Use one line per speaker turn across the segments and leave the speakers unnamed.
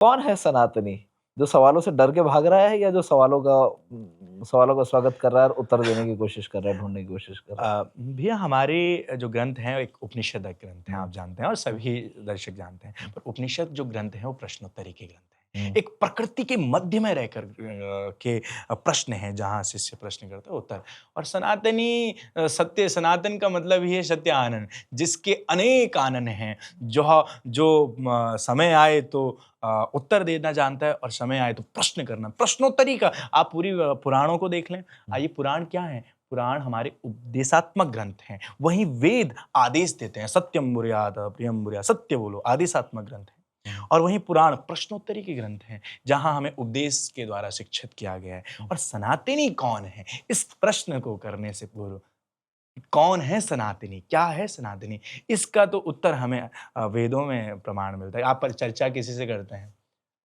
कौन है सनातनी? जो सवालों से डर के भाग रहा है या जो सवालों का स्वागत कर रहा है और उत्तर देने की कोशिश कर रहा है, ढूँढने की कोशिश कर रहा है?
भैया हमारे जो ग्रंथ हैं एक उपनिषद ग्रंथ हैं,
हुँ,
आप जानते हैं और सभी दर्शक जानते हैं।
हुँ,
पर उपनिषद जो ग्रंथ हैं वो प्रश्नोत्तरी के ग्रंथ हैं।
हुँ,
एक प्रकृति के मध्य में रहकर के प्रश्न हैं जहाँ शिष्य प्रश्न करता है उत्तर। और सनातनी सत्य सनातन का मतलब ही है सत्य आनंद, जिसके अनेक आनंद हैं। जो जो समय आए तो उत्तर देना जानता है और समय आए तो प्रश्न करना। प्रश्नोत्तरी का आप पूरी पुराणों को देख लें।
हुँ,
आइए पुराण क्या है? पुराण हमारे उपदेशात्मक ग्रंथ हैं। वहीं वेद आदेश देते हैं, सत्यम बुर्याद प्रियम बुर्याद, सत्य बोलो, आदेशात्मक ग्रंथ हैं।
हुँ,
और वहीं पुराण प्रश्नोत्तरी के ग्रंथ हैं, जहां हमें उपदेश के द्वारा शिक्षित किया गया है।
हुँ,
और सनातनी कौन है? इस प्रश्न को करने से पूर्व कौन है सनातनी? क्या है सनातनी? इसका तो उत्तर हमें वेदों में प्रमाण मिलता है। आप पर चर्चा किसी से करते हैं,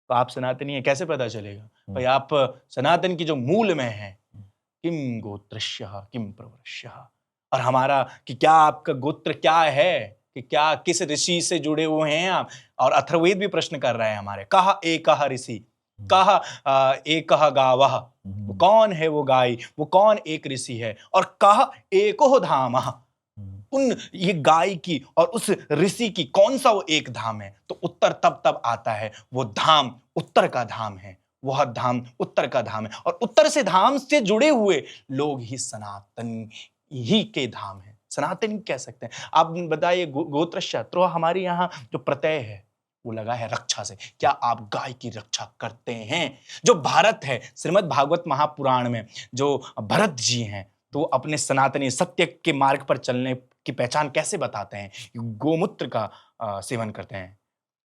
तो आप सनातनी हैं, कैसे पता चलेगा?
हुँ,
भाई आप सनातन की जो मूल में हैं,
हुँ,
किम गोत्रस्यः किम प्रवरस्यः। और हमारा कि क्या आपका गोत्र क्या है? कि क्या किस ऋषि से जुड़े हुए हैं आप? और अथर्ववेद भी प्रश्न कर रहा है हमारे, कः एकः ऋषि,
हुँ,
कः एकः गावः। वो
हुँ,
कौन है वो गाय? वो कौन एक ऋषि है? और कः एको धामः।
हुँ,
उन ये गाय की और उस ऋषि की कौन-सा वो एक धाम है? तो उत्तर तब आता है, वो धाम उत्तर का धाम है। वह धाम उत्तर का धाम है और उत्तर से धाम से जुड़े हुए लोग ही सनातन ही के धाम हैं। सनातन कह सकते हैं। आप बताइए गोत्रश्य तो हमारे यहाँ जो प्रत्यय है, वो लगा है रक्षा से। क्या आप गाय की रक्षा करते हैं? जो भारत है, श्रीमद् भागवत महापुराण में जो भरत जी हैं, तो वो अपने सनातनी सत्य के मार्ग पर चलने की पहचान कैसे बताते हैं? गोमूत्र का सेवन करते हैं।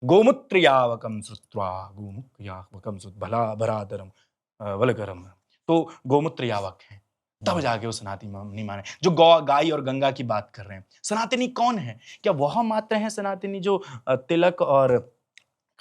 गोमूत्र यावकम श्रुत्वा गोमुख यावकम श्रुत भला भराधरम वलकरम। तो गोमूत्र यावक है, तब
हुँ,
जाके वो सनातनी नहीं माने। जो गौ गाय और गंगा की बात कर रहे हैं, सनातनी कौन है? क्या वह मात्र है सनातनी जो तिलक और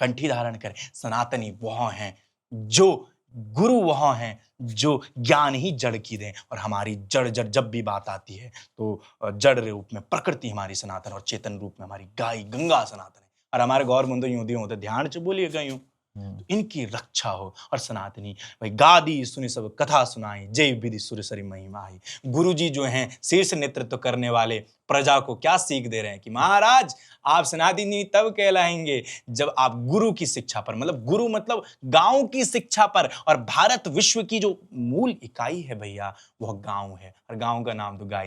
कंठी धारण करें? सनातनी वह हैं जो गुरु वह हैं जो ज्ञान ही जड़ की दें। और हमारी जड़ जड़ जब भी बात आती है तो जड़ रूप में प्रकृति हमारी सनातन और चेतन रूप में हमारी गाय गंगा सनातन है। और हमारे गौर मुंदो यूं दी होते ध्यान च बोलिएगा यूं।
हुँ,
तो इनकी रक्षा हो। और सनातनी भाई गादी सुनी सब कथा सुनाई, जय विधि सुरसरी महिमा आई। गुरु जी जो हैं शीर्ष नेतृत्व करने वाले प्रजा को क्या सीख दे रहे हैं कि महाराज आप सनातनी तब कहलाएंगे जब आप गुरु की शिक्षा पर, मतलब गुरु मतलब गांव की शिक्षा पर। और भारत विश्व की जो मूल इकाई है भैया, वह गांव है और गांव का नाम तो गाय